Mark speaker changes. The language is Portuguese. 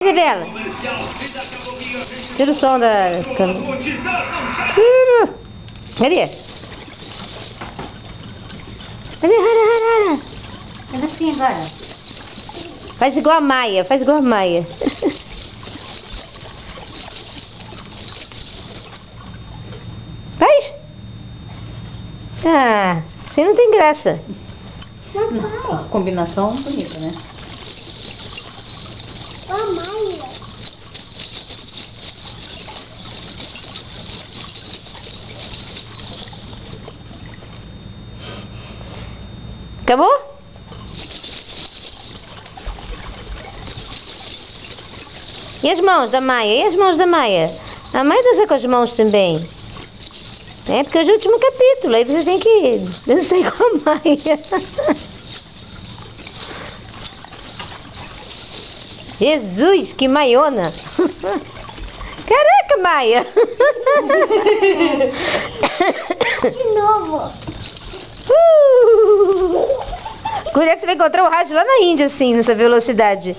Speaker 1: Revela. Tira o som da câmera. Tira. Cadê? Cadê?
Speaker 2: Faz assim agora.
Speaker 1: Faz igual a Maia, faz igual a Maia. Faz? Ah, você não tem graça.
Speaker 2: Combinação bonita, né?
Speaker 3: Ó, Maia.
Speaker 1: Acabou? E as mãos da Maia? E as mãos da Maia? A Maia dança com as mãos também. É porque hoje é o último capítulo, aí você tem que dançar com a Maia. Jesus, que maiona! Caraca, Maia!
Speaker 3: De novo.
Speaker 1: Cuidado, você vai encontrar o rádio lá na Índia, assim, nessa velocidade.